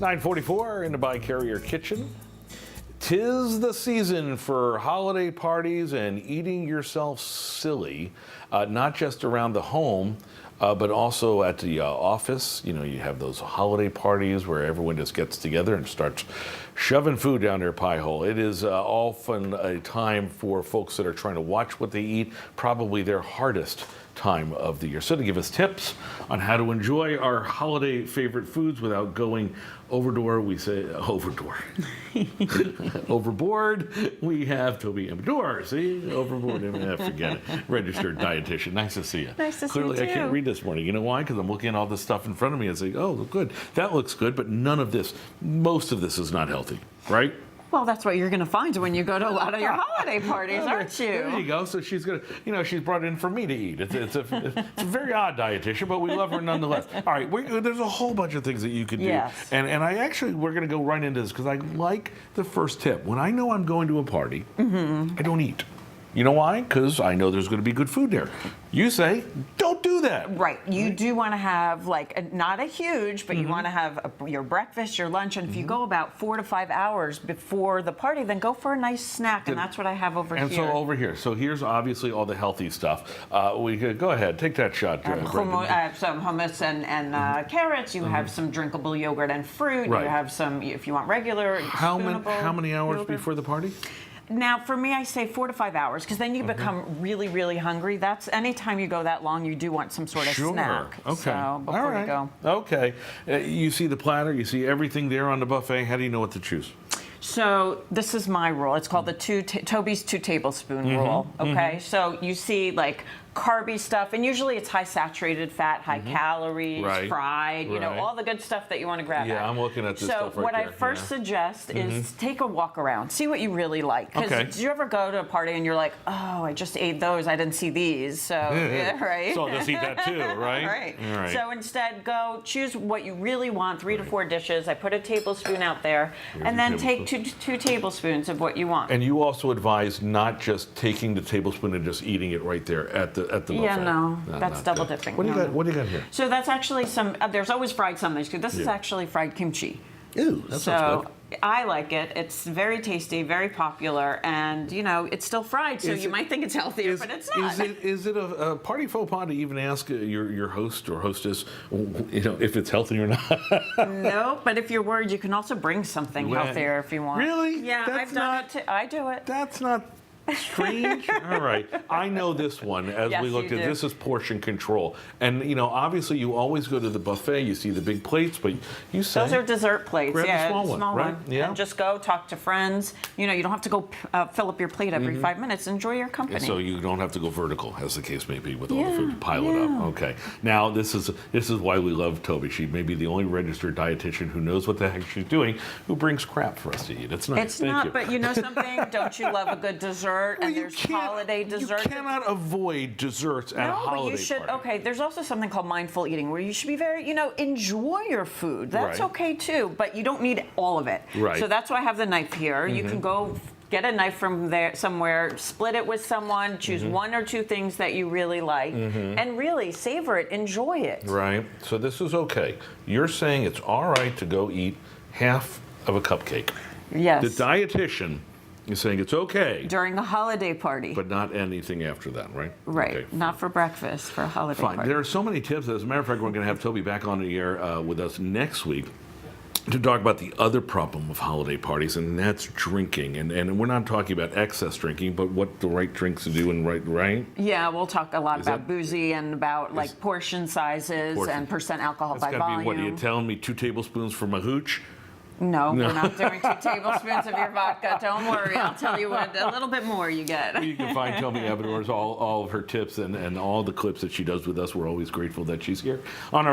9:44 in the Bi-Carrier Kitchen. 'Tis the season for holiday parties and eating yourself silly, not just around the home, but also at the office. You know, you have those holiday parties where everyone just gets together and starts shoving food down their pie hole. It is often a time for folks that are trying to watch what they eat, probably their hardest time of the year. So to give us tips on how to enjoy our holiday favorite foods without going overboard, we say overboard. Overboard, we have Toby Amidor. See, overboard, forget it. Registered dietitian. Nice to see you. Nice to Clearly, see you too. I can't read this morning. You know why? Because I'm looking at all this stuff in front of me and saying, oh, good, that looks good, but none of this, most of this is not healthy, right? Well, that's what you're going to find when you go to a lot of your holiday parties, aren't you? There you go. So she's going to, she's brought it in for me to eat. It's a very odd dietitian, but we love her nonetheless. All right, there's a whole bunch of things that you can do. Yes. And we're going to go right into this because I like the first tip. When I know I'm going to a party, I don't eat. You know why? Because I know there's going to be good food there. You say, don't do that. Right. You do want to have, not a huge, but you want to have your breakfast, your lunch, and if you go about 4 to 5 hours before the party, then go for a nice snack, and that's what I have over here. And so over here, so here's obviously all the healthy stuff. We could go ahead, take that shot. I have some hummus and carrots. You have some drinkable yogurt and fruit. Right. You have some, if you want regular, How many hours yogurt. before the party? Now, for me, I say 4 to 5 hours, because then you become really, really hungry. That's anytime you go that long, you do want some sort of snack. Okay. So before you go. Okay. You see the platter, you see everything there on the buffet. How do you know what to choose? So this is my rule. It's called the Toby's 2 tablespoon rule. Okay. So you see carby stuff, and usually it's high saturated fat, high calories, fried, all the good stuff that you want to grab at. Yeah, I'm looking at this stuff right So what there. I first suggest is take a walk around, see what you really like. Because do you ever go to a party and you're like, oh, I just ate those, I didn't see these, so right? So I'll just eat that too, right? Right. All right. So instead, go choose what you really want, 3 to 4 dishes. I put a tablespoon out there, and then take two tablespoons of what you want. And you also advise not just taking the tablespoon and just eating it right there at the buffet. Yeah, no, that's double dipping. What do you got? What do you got here? So that's actually some. There's always fried something. This is actually fried kimchi. Ew, that sounds good. I like it. It's very tasty, very popular, and it's still fried. So you might think it's healthier, but it's not. Is it a party faux pas to even ask your host or hostess, if it's healthy or not? No, but if you're worried, you can also bring something healthier if you want. Really? Yeah, I've done it too. I do it. That's not strange. All right. I know this one as we looked at. This is portion control. And, obviously you always go to the buffet, you see the big plates, but you say. Those are dessert plates. Grab the small one, right? Yeah. And just go talk to friends. You don't have to go fill up your plate every 5 minutes. Enjoy your company. So you don't have to go vertical, as the case may be, with all the food. Pile it up. Okay. Now, this is why we love Toby. She may be the only registered dietitian who knows what the heck she's doing, who brings crap for us to eat. It's nice. It's not, but you know something? Don't you love a good dessert? And there's holiday dessert. You cannot avoid desserts at a holiday but you should. party. Okay, there's also something called mindful eating, where you should be very, enjoy your food. That's okay too, but you don't need all of it. Right. So that's why I have the knife here. You can go get a knife from there somewhere, split it with someone, choose 1 or 2 things that you really like, and really savor it, enjoy it. Right. So this is okay. You're saying it's all right to go eat half of a cupcake. Yes. The dietitian is saying it's okay. During a holiday party. But not anything after that, right? Right. Okay. Not for breakfast, for a holiday party. There are so many tips. As a matter of fact, we're going to have Toby back on the air with us next week to talk about the other problem of holiday parties, and that's drinking. And we're not talking about excess drinking, but what the right drinks to do and right? Yeah, we'll talk a lot about boozy and about portion sizes and percent alcohol by volume. Be, what, are you telling me 2 tablespoons for my hooch? No, we're not doing 2 tablespoons of your vodka. Don't worry. I'll tell you what, a little bit more you get. You can find Toby Amidor's all of her tips and all the clips that she does with us. We're always grateful that she's here on our